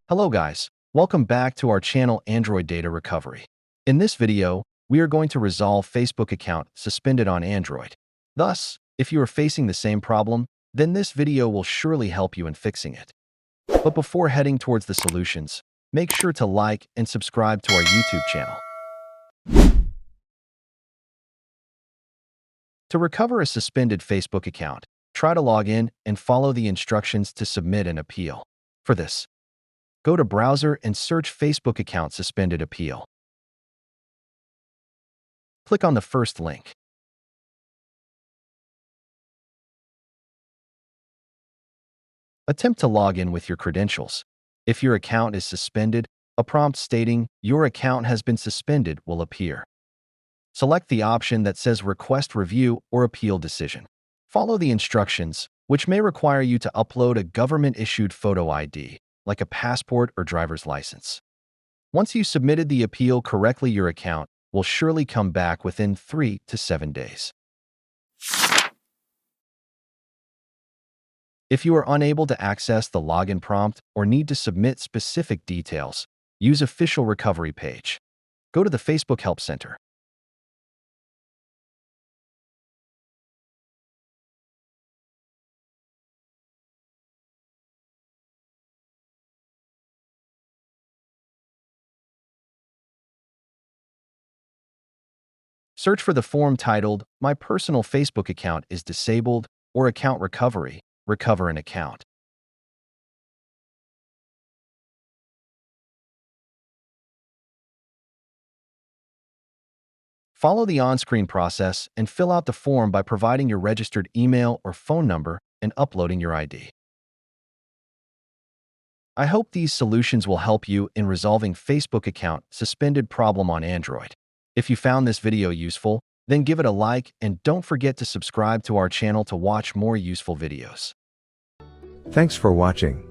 Hello guys, welcome back to our channel Android Data Recovery. In this video, we are going to resolve Facebook account suspended on Android. Thus, if you are facing the same problem, then this video will surely help you in fixing it. But before heading towards the solutions, make sure to like and subscribe to our YouTube channel. To recover a suspended Facebook account, try to log in and follow the instructions to submit an appeal. For this, go to Browser and search Facebook account suspended appeal. Click on the first link. Attempt to log in with your credentials. If your account is suspended, a prompt stating your account has been suspended will appear. Select the option that says Request Review or Appeal Decision. Follow the instructions, which may require you to upload a government-issued photo ID, like a passport or driver's license. Once you submitted the appeal correctly, your account will surely come back within 3 to 7 days. If you are unable to access the login prompt or need to submit specific details, use Official Recovery page. Go to the Facebook Help Center. Search for the form titled, My Personal Facebook Account is Disabled or Account Recovery, Recover an Account. Follow the on-screen process and fill out the form by providing your registered email or phone number and uploading your ID. I hope these solutions will help you in resolving Facebook account suspended problem on Android. If you found this video useful, then give it a like and don't forget to subscribe to our channel to watch more useful videos. Thanks for watching.